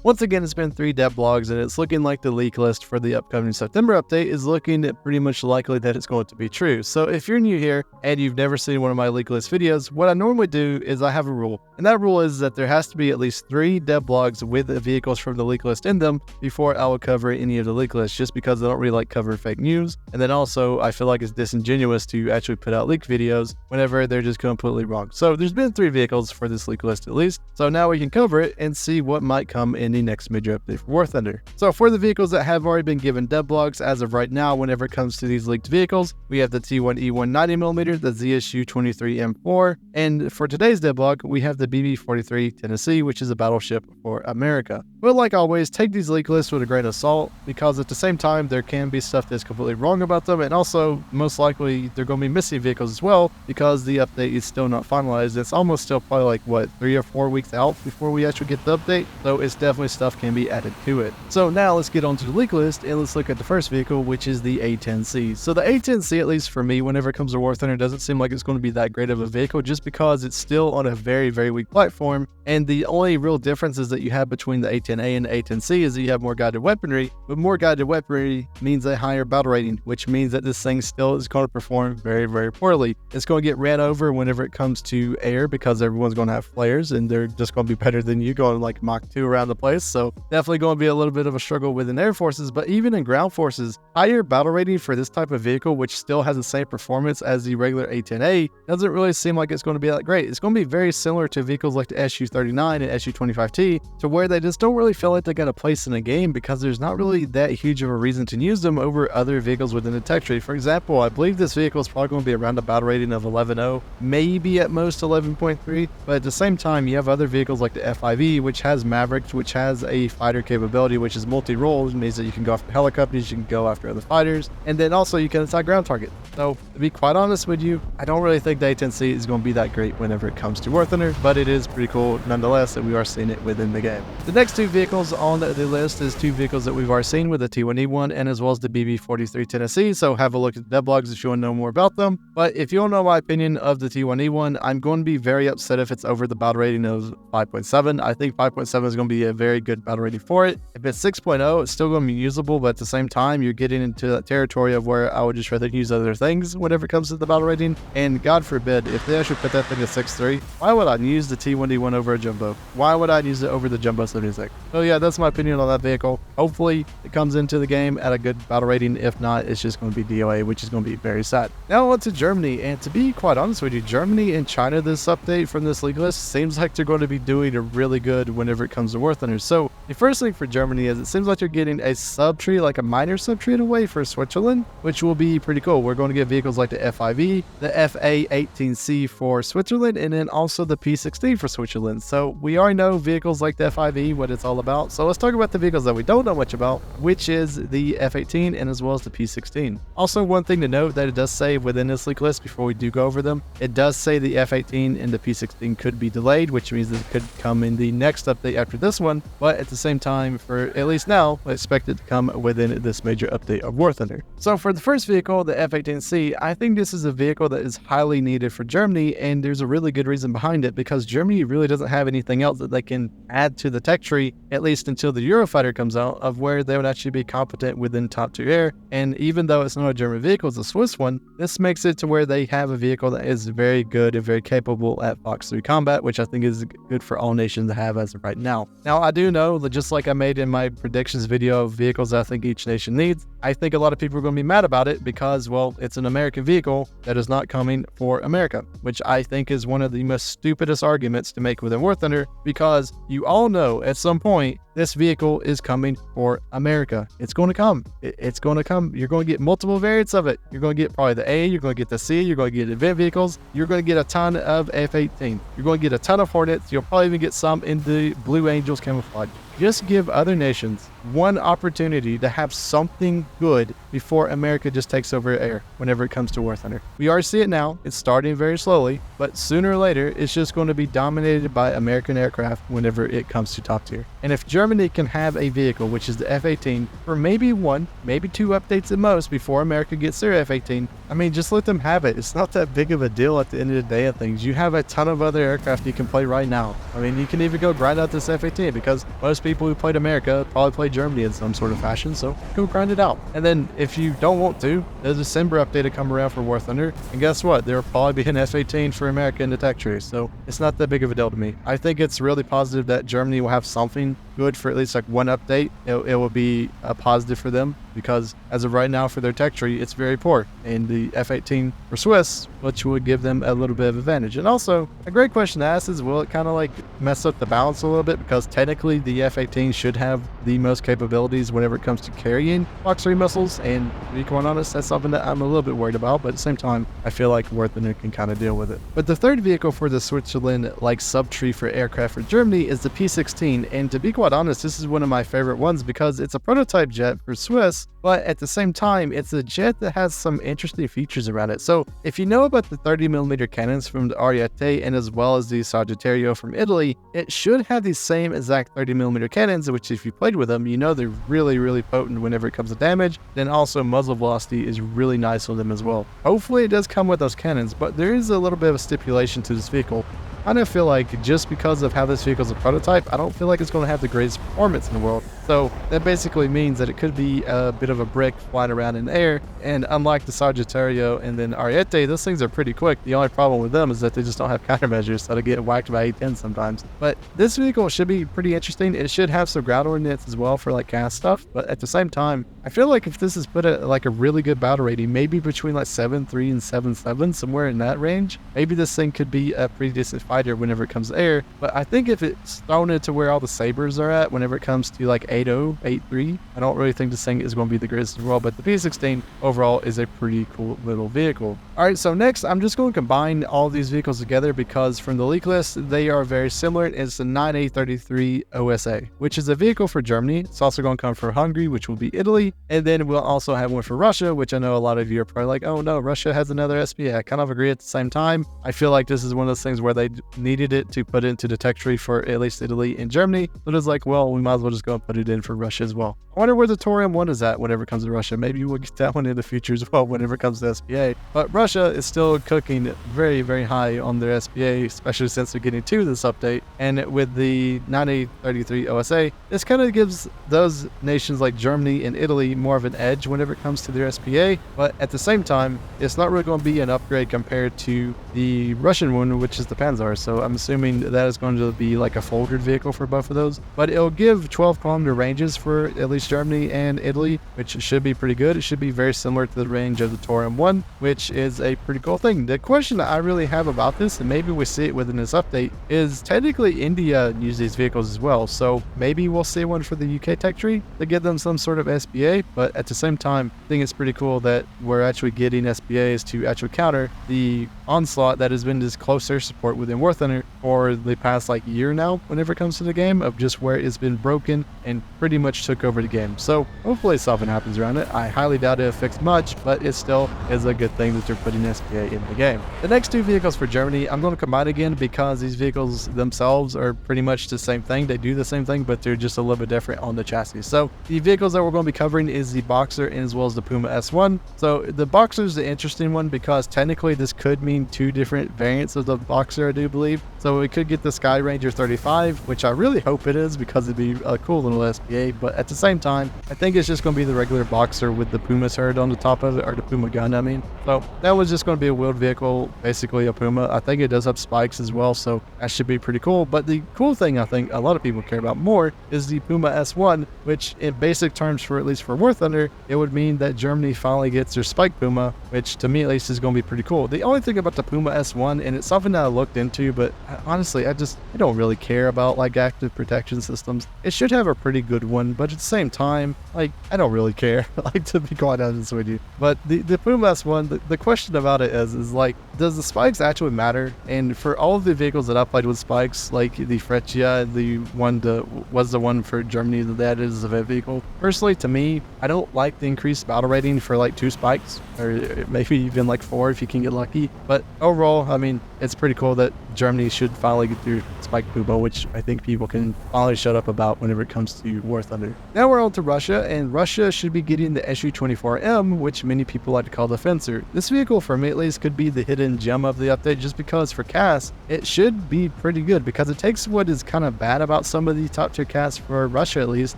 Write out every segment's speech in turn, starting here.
Once again, it's been 3 dev blogs, and it's looking like the leak list for the upcoming September update is looking pretty much likely that it's going to be true. So if you're new here and you've never seen one of my leak list videos, what I normally do is I have a rule, and that rule is that there has to be at least 3 dev blogs with the vehicles from the leak list in them before I will cover any of the leak lists, just because I don't really like covering fake news. And then also I feel like it's disingenuous to actually put out leaked videos whenever they're just completely wrong. So there's been 3 vehicles for this leak list at least. So now we can cover it and see what might come in the next major update for War Thunder. So for the vehicles that have already been given dev blogs as of right now, whenever it comes to these leaked vehicles, we have the T1E1 90mm, the ZSU-23 M4, and for today's dev blog, we have the BB-43 Tennessee, which is a battleship for America. But like always, take these leak lists with a grain of salt, because at the same time, there can be stuff that's completely wrong about them, and also, most likely, they're going to be missing vehicles as well, because the update is still not finalized. It's almost still probably like, what, 3 or 4 weeks out before we actually get the update, so it's definitely stuff can be added to it. So now let's get on to the leak list, and let's look at the first vehicle, which is the A10C. So the A10C, at least for me, whenever it comes to War Thunder, doesn't seem like it's going to be that great of a vehicle, just because it's still on a very, very weak platform, and the only real differences that you have between the A10A and the A10C is that you have more guided weaponry, but more guided weaponry means a higher battle rating, which means that this thing still is going to perform very, very poorly. It's going to get ran over whenever it comes to air, because everyone's going to have flares, and they're just going to be better than you going like Mach 2 around the place. So definitely going to be a little bit of a struggle within air forces, but even in ground forces, higher battle rating for this type of vehicle, which still has the same performance as the regular A10A, doesn't really seem like it's going to be that great. It's going to be very similar to vehicles like the SU-39 and SU-25T, to where they just don't really feel like they got a place in the game, because there's not really that huge of a reason to use them over other vehicles within the tech tree. For example, I believe this vehicle is probably going to be around a battle rating of 11.0, maybe at most 11.3, but at the same time, you have other vehicles like the F5E, which has Mavericks, which has a fighter capability, which is multi-role, which means that you can go after helicopters, you can go after other fighters, and then also you can attack ground targets. So to be quite honest with you, I don't really think the A10C is going to be that great whenever it comes to War Thunder, but it is pretty cool nonetheless that we are seeing it within the game. The next 2 vehicles on the list is 2 vehicles that we've already seen, with the T1E1 and as well as the BB-43 Tennessee, so have a look at the dev blogs if you want to know more about them. But if you don't know my opinion of the T1E1, I'm going to be very upset if it's over the battle rating of 5.7. I think 5.7 is going to be a very good battle rating for it. If it's 6.0, it's still going to be usable, but at the same time, you're getting into that territory of where I would just rather use other things whenever it comes to the battle rating. And God forbid, if they actually put that thing to 6.3, why would I use the T1E1 over a Jumbo? Why would I use it over the Jumbo 76? So yeah, that's my opinion on that vehicle. Hopefully, it comes into the game at a good battle rating. If not, it's just going to be DOA, which is going to be very sad. Now on to Germany, and to be quite honest with you, Germany and China, this update from this league list seems like they're going to be doing really good whenever it comes to War Thunder. So the first thing for Germany is it seems like you're getting a subtree, like a minor subtree in a way, for Switzerland, which will be pretty cool. We're going to get vehicles like the F5E, the FA-18C for Switzerland, and then also the P16 for Switzerland. So we already know vehicles like the F5E, what it's all about. So let's talk about the vehicles that we don't know much about, which is the F18 and as well as the P16. Also, one thing to note that it does say within this leak list, before we do go over them, it does say the F18 and the P16 could be delayed, which means that it could come in the next update after this one, but at the same time, for at least now, I expect it to come within this major update of War Thunder. So for the first vehicle, the F18C, I think this is a vehicle that is highly needed for Germany, and there's a really good reason behind it, because Germany really doesn't have anything else that they can add to the tech tree, at least until the Eurofighter comes out, of where they would actually be competent within top 2 air. And even though it's not a German vehicle, it's a Swiss one, this makes it to where they have a vehicle that is very good and very capable at Fox 3 combat, which I think is good for all nations to have as of right now. Now, I do know that just like I made in my predictions video of vehicles that I think each nation needs, I think a lot of people are going to be mad about it because, well, it's an American vehicle that is not coming for America, which I think is one of the most stupidest arguments to make within War Thunder, because you all know at some point this vehicle is coming for America. It's going to come. It's going to come. You're going to get multiple variants of it. You're going to get probably the A, you're going to get the C, you're going to get event vehicles, you're going to get a ton of F-18. You're going to get a ton of Hornets. You'll probably even get some in the Blue Angels camouflage. Just give other nations one opportunity to have something good before America just takes over air whenever it comes to War Thunder. We already see it now. It's starting very slowly, but sooner or later, it's just going to be dominated by American aircraft whenever it comes to top tier. And if Germany Germany can have a vehicle, which is the F-18, for maybe 1, maybe 2 updates at most before America gets their F-18. I mean, just let them have it. It's not that big of a deal at the end of the day of things. You have a ton of other aircraft you can play right now. I mean, you can even go grind out this F-18 because most people who played America probably played Germany in some sort of fashion, so go grind it out. And then if you don't want to, the December update will come around for War Thunder, and guess what? There will probably be an F-18 for America in the tech tree, so it's not that big of a deal to me. I think it's really positive that Germany will have something good for at least like 1 update. It will be a positive for them because as of right now for their tech tree, it's very poor. And the F-18 for Swiss, which would give them a little bit of advantage. And also, a great question to ask is, will it kind of like mess up the balance a little bit? Because technically the F-18 should have the most capabilities whenever it comes to carrying Block 3 missiles. And to be quite honest, that's something that I'm a little bit worried about. But at the same time, I feel like War Thunder can kind of deal with it. But the third vehicle for the Switzerland like subtree for aircraft for Germany is the P-16. And to be quite honest, this is one of my favorite ones because it's a prototype jet for Swiss, but at the same time, it's a jet that has some interesting features around it. So if you know about the 30mm cannons from the Ariete and as well as the Sagittario from Italy, it should have the same exact 30mm cannons, which if you played with them, you know they're really, really potent whenever it comes to damage. Then also muzzle velocity is really nice on them as well. Hopefully it does come with those cannons, but there is a little bit of a stipulation to this vehicle. I don't feel like just because of how this vehicle is a prototype, I don't feel like it's going to have the greatest performance in the world. So that basically means that it could be a bit of a brick flying around in the air. And unlike the Sagittario and then Ariete, those things are pretty quick. The only problem with them is that they just don't have countermeasures, so they get whacked by A-10 sometimes. But this vehicle should be pretty interesting. It should have some ground ordnance as well for like cast stuff. But at the same time, I feel like if this is put at like a really good battle rating, maybe between like 7.3 and 7.7, somewhere in that range, maybe this thing could be a pretty decent fighter whenever it comes to air. But I think if it's thrown into where all the sabers are at whenever it comes to like 8.0, 8.3, I don't really think this thing is going to be the greatest in the world. But the P-16 overall is a pretty cool little vehicle. All right, so next I'm just going to combine all these vehicles together because from the leak list they are very similar. It's the 9A33 OSA, which is a vehicle for Germany. It's also going to come from Hungary, which will be Italy, and then we'll also have one for Russia, which I know a lot of you are probably like, oh no, Russia has another SPA. I kind of agree at the same time. I feel like this is one of those things where they needed it to put into the tech tree for at least Italy and Germany, but it's like, well, we might as well just go and put it in for Russia as well. I wonder where the Thorium 1 is at whenever it comes to Russia. Maybe we'll get that one in the future as well whenever it comes to SPA. But Russia is still cooking very, very high on their SPA, especially since they're getting 2 this update. And with the 9A33 OSA, this kind of gives those nations like Germany and Italy more of an edge whenever it comes to their SPA. But at the same time, it's not really going to be an upgrade compared to the Russian one, which is the Panzer. So I'm assuming that is going to be like a folded vehicle for both of those. But it'll give 12-kilometer ranges for at least Germany and Italy, which should be pretty good. It should be very similar to the range of the Thorium 1, which is a pretty cool thing. The question that I really have about this, and maybe we see it within this update, is technically India use these vehicles as well. So maybe we'll see one for the UK tech tree to give them some sort of SPA. But at the same time, I think it's pretty cool that we're actually getting SPAs to actually counter the onslaught that has been this close air support within War Thunder for the past like year now whenever it comes to the game, of just where it's been broken and pretty much took over the game. So hopefully something happens around it. I highly doubt it'll fix much, but it still is a good thing that they're putting SPA in the game. The next 2 vehicles for Germany, I'm going to combine again because these vehicles themselves are pretty much the same thing. They do the same thing, but they're just a little bit different on the chassis. So the vehicles that we're going to be covering is the Boxer and as well as the Puma S1. So the Boxer is the interesting one because technically this could mean 2 different variants of the Boxer, I do believe. So we could get the Sky Ranger 35, which I really hope it is because it'd be a cool little SPA. But at the same time, I think it's just going to be the regular Boxer with the Puma turret on the top of it, or the Puma gun, I mean. So that was just going to be a wheeled vehicle, basically a Puma. I think it does have spikes as well, so that should be pretty cool. But the cool thing I think a lot of people care about more is the Puma S1, which in basic terms, for at least for War Thunder, it would mean that Germany finally gets their Spike Puma, which to me at least is going to be pretty cool. The only thing about the Puma S1, and it's something that I looked into, but honestly, I don't really care about like active protection systems. It should have a pretty good one, but at the same time, like, I don't really care, like, to be quite honest with you. But the Puma S1, the question about it is like, does the spikes actually matter? And for all of the vehicles that I played with spikes, like the Freccia, the one that was the one for Germany that is a vehicle, personally, to me, I don't like the increased battle rating for like 2 spikes, or maybe even like 4 if you can get lucky. But overall, I mean, it's pretty cool that Germany should finally get through Spike Pubo, which I think people can finally shut up about whenever it comes to War Thunder. Now we're on to Russia, and Russia should be getting the Su-24M, which many people like to call the Fencer. This vehicle, for me at least, could be the hidden gem of the update, just because for casts, it should be pretty good, because it takes what is kind of bad about some of the top tier casts for Russia at least,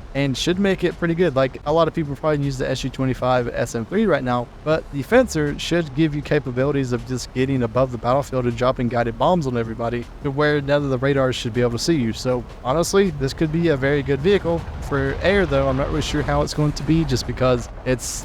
and should make it pretty good. Like, a lot of people probably use the Su-25 SM3 right now, but the Fencer should give you capabilities of just getting above the battlefield and dropping guided bombs on everybody to where none of the radars should be able to see you. So honestly, this could be a very good vehicle. For air though, I'm not really sure how it's going to be, just because it's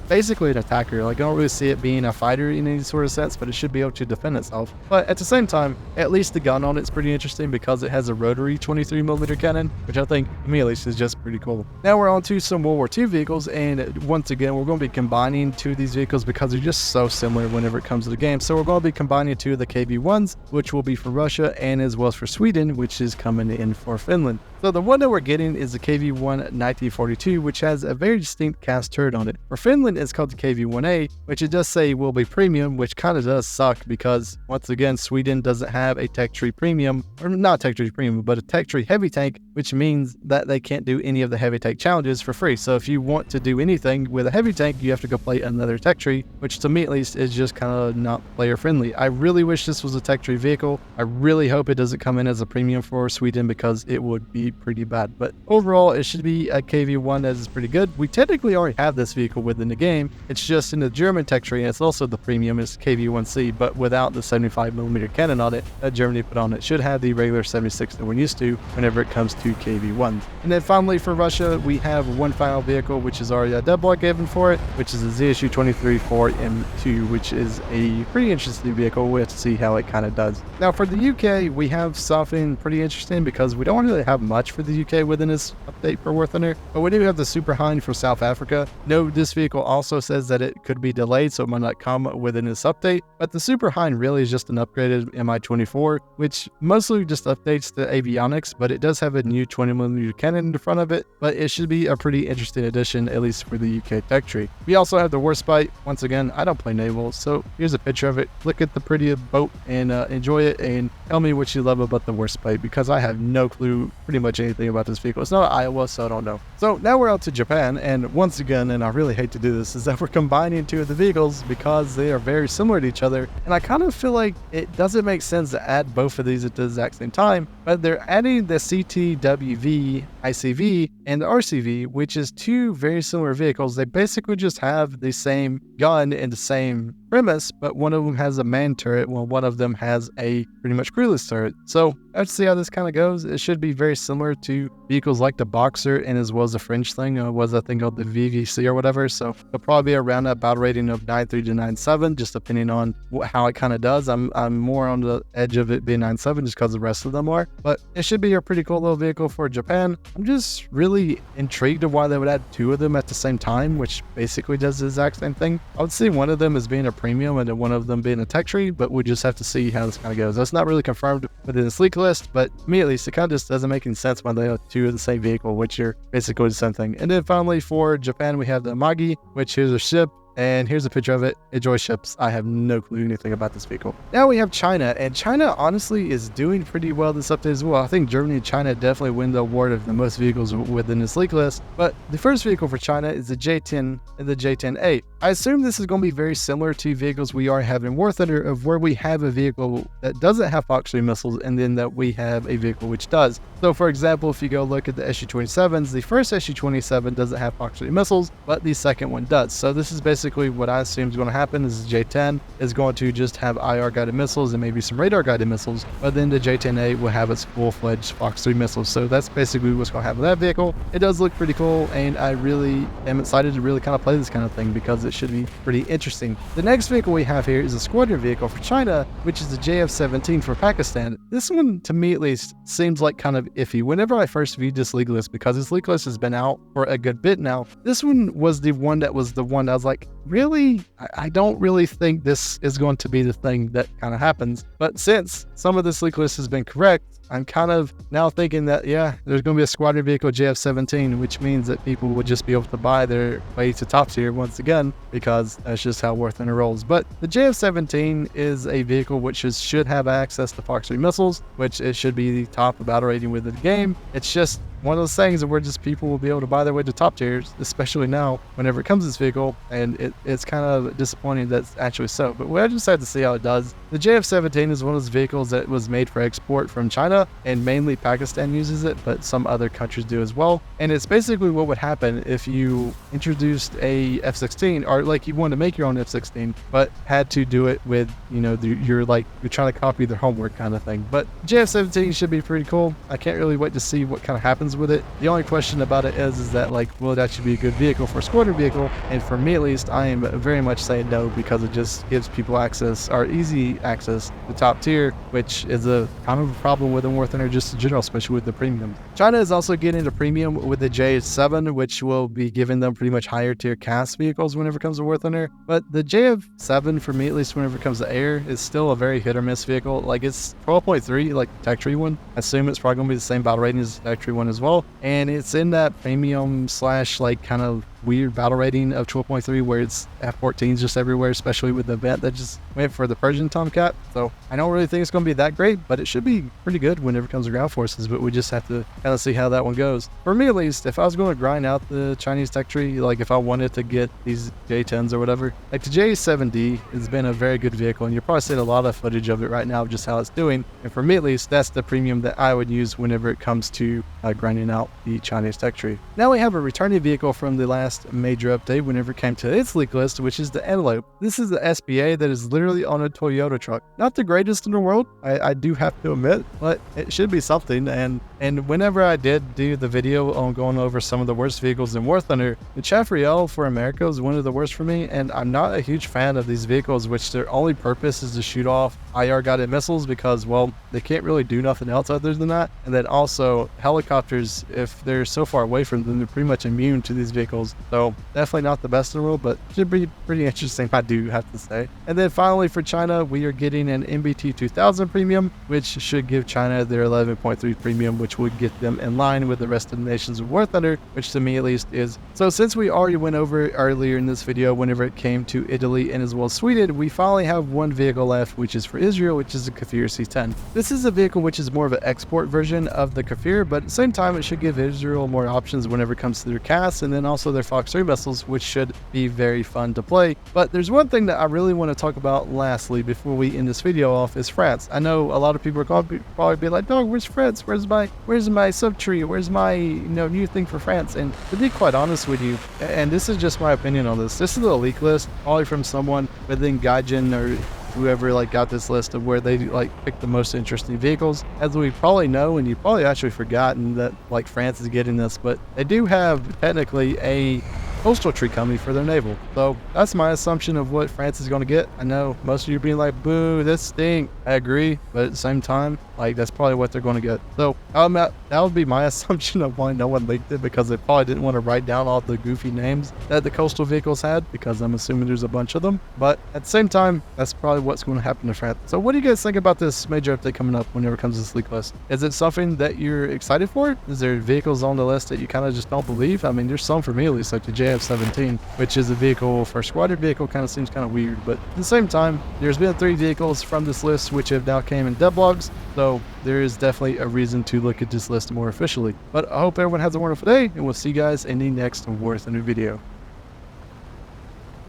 basically an attacker. Like, I don't really see it being a fighter in any sort of sense, but it should be able to defend itself. But at the same time, at least the gun on it's pretty interesting, because it has a rotary 23mm cannon, which I think, to me at least, is just pretty cool. Now we're on to some World War II vehicles, and once again, we're going to be combining 2 of these vehicles because they're just so similar whenever it comes to the game. So we're going to be combining 2 of the KV-1s, which will be for Russia, and as well as for Sweden, which is coming in for Finland. So the one that we're getting is the KV-1 1942, which has a very distinct cast turret on it. For Finland, it's called the KV-1A, which it does say will be premium, which kind of does suck, because once again, Sweden doesn't have a tech tree premium, or not tech tree premium, but a tech tree heavy tank, which means that they can't do any of the heavy tank challenges for free. So if you want to do anything with a heavy tank, you have to go play another tech tree, which to me at least is just kind of not player friendly. I really wish this was a tech tree vehicle. I really hope it doesn't come in as a premium for Sweden, because it would be pretty bad. But overall, it should be a KV-1 that is pretty good. We technically already have this vehicle within the game. It's just in the German tech tree, and it's also the premium, is KV-1C, but without the 75mm cannon on it that Germany put on it. Should have the regular 76 that we're used to whenever it comes to KV-1s. And then finally for Russia, we have one final vehicle, which is already a dead block given for it, which is a ZSU-23-4M2, which is a pretty interesting vehicle. We have to see how it kind of does. Now for the UK, we have something pretty interesting, because we don't really have much for the UK within this update for War Thunder, but we do have the Super Hind for South Africa. Note, this vehicle also says that it could be delayed, so it might not come within this update, but the Super Hind really is just an upgraded Mi-24, which mostly just updates the avionics, but it does have a new 20mm cannon in the front of it. But it should be a pretty interesting addition, at least for the UK tech tree. We also have the Warspite. Once again, I don't play naval, so here's a picture of it. Look at the pretty boat and enjoy it, and tell me what you love about the Warspite, because I have no clue pretty much anything about this vehicle. It's not Iowa, so I don't know. So now we're out to Japan, and once again, and I really hate to do this, is that we're combining 2 of the vehicles because they are very similar to each other, and I kind of feel like it doesn't make sense to add both of these at the exact same time, but they're adding the CTWV ICV and the RCV, which is 2 very similar vehicles. They basically just have the same gun and the same premise, but one of them has a man turret while one of them has a pretty much crewless turret. So let's see how this kind of goes. It should be very similar to vehicles like the Boxer, and as well as the French thing, was I think called the VVC or whatever. So it'll probably be around that battle rating of 9.3 to 9.7, just depending on how it kind of does. I'm more on the edge of it being 9.7 just because the rest of them are, but it should be a pretty cool little vehicle for Japan. I'm just really intrigued of why they would add 2 of them at the same time, which basically does the exact same thing. I would see one of them as being a premium and then one of them being a tech tree, but we just have to see how this kind of goes. That's not really confirmed within this leak list, but to me at least, it kind of just doesn't make any sense when they have 2 of the same vehicle, which are basically the same thing. And then finally for Japan, we have the Amagi, which here's a ship. And here's a picture of it. Enjoy ships. I have no clue anything about this vehicle. Now we have China, and China honestly is doing pretty well this update as well. I think Germany and China definitely win the award of the most vehicles within this leak list. But the first vehicle for China is the J10 and the J10A. I assume this is going to be very similar to vehicles we are having in War Thunder, of where we have a vehicle that doesn't have Fox 3 missiles, and then that we have a vehicle which does. So for example, if you go look at the Su-27s, the first Su-27 doesn't have Fox 3 missiles, but the second one does. So this is basically what I assume is going to happen. Is the J10 is going to just have IR guided missiles and maybe some radar guided missiles, but then the J10A will have its full-fledged Fox 3 missiles. So that's basically what's going to happen with that vehicle. It does look pretty cool, and I really am excited to really kind of play this kind of thing, because it should be pretty interesting. The next vehicle we have here is a squadron vehicle for China, which is the JF-17 for Pakistan. This one, to me at least, seems like kind of iffy. Whenever I first viewed this leak list, because this leak list has been out for a good bit now, this one was the one that was the one that I was like, really, I don't really think this is going to be the thing that kind of happens. But since some of this leak list has been correct, I'm kind of now thinking that, yeah, there's going to be a squadron vehicle JF-17, which means that people would just be able to buy their way to top tier once again, because that's just how War Thunder rolls. But the JF-17 is a vehicle which should have access to Fox 3 missiles, which it should be the top battle rating within the game. It's just one of those things where just people will be able to buy their way to top tiers, especially now whenever it comes to this vehicle, and it's kind of disappointing that's actually so. But we just have to see how it does. The JF-17 is one of those vehicles that was made for export from China, and mainly Pakistan uses it, but some other countries do as well. And it's basically what would happen if you introduced a F-16, or like you wanted to make your own F-16, but had to do it with, you know, you're trying to copy their homework kind of thing. But JF-17 should be pretty cool. I can't really wait to see what kind of happens with it. The only question about it is that, like, will it actually be a good vehicle for a squadron vehicle? And for me at least, I am very much saying no, because it just gives people access, or easy access, to top tier, which is a kind of a problem with the War Thunder just in general, especially with the premium. China is also getting into premium with the J7, which will be giving them pretty much higher tier cast vehicles whenever it comes to War Thunder. But the JF7, for me at least, whenever it comes to air, is still a very hit or miss vehicle. Like, it's 12.3, like the Tech Tree one. I assume it's probably going to be the same battle rating as the Tech Tree one as well. And it's in that premium slash like kind of weird battle rating of 12.3, where it's F-14s just everywhere, especially with the event that just went for the Persian Tomcat. So I don't really think it's going to be that great, but it should be pretty good whenever it comes to ground forces. But we just have to kind of see how that one goes. For me at least, if I was going to grind out the Chinese tech tree, like if I wanted to get these J10s or whatever, like the J7D has been a very good vehicle, and you're probably seeing a lot of footage of it right now, just how it's doing. And for me at least, that's the premium that I would use whenever it comes to grinding out the Chinese tech tree. Now we have a returning vehicle from the last major update whenever it came to its leak list, which is the Antelope. This is the SPA that is literally on a Toyota truck. Not the greatest in the world, I do have to admit, but it should be something. And whenever I did do the video on going over some of the worst vehicles in War Thunder, the Chaffriel for America is one of the worst for me, and I'm not a huge fan of these vehicles, which their only purpose is to shoot off IR guided missiles, because, well, they can't really do nothing else other than that. And then also helicopters, if they're so far away from them, they're pretty much immune to these vehicles. So definitely not the best in the world, but should be pretty interesting, I do have to say. And then finally for China, we are getting an MBT 2000 premium, which should give China their 11.3 premium, which would get them in line with the rest of the nations of War Thunder, which to me at least is. So since we already went over earlier in this video whenever it came to Italy and as well as Sweden, we finally have one vehicle left, which is for Israel, which is the Kafir C10. This is a vehicle which is more of an export version of the Kafir, but at the same time it should give Israel more options whenever it comes to their cast, and then also their Fox 3 missiles, which should be very fun to play. But there's one thing that I really want to talk about lastly before we end this video off, is France. I know a lot of people are going to probably be like, dog, where's France? Where's my sub tree? Where's my new thing for France? And to be quite honest with you, and this is just my opinion on this is a leak list, probably from someone within Gaijin or whoever got this list of where they pick the most interesting vehicles. As we probably know, and you've probably actually forgotten that France is getting this, but they do have technically a coastal tree coming for their naval. So that's my assumption of what France is going to get. I know most of you are being like, boo, this stink. I agree, but at the same time, that's probably what they're going to get. So that would be my assumption of why no one leaked it, because they probably didn't want to write down all the goofy names that the coastal vehicles had, because I'm assuming there's a bunch of them. But at the same time, that's probably what's going to happen to France. So what do you guys think about this major update coming up whenever it comes to this leak list? Is it something that you're excited for? Is there vehicles on the list that you kind of just don't believe? I mean, there's some for me at least, like the JF-17, which is a vehicle for a squadron vehicle, kind of seems kind of weird. But at the same time, there's been 3 vehicles from this list which have now came in devlogs, so there is definitely a reason to look at this list more officially. But I hope everyone has a wonderful day, and we'll see you guys in the next War Thunder video.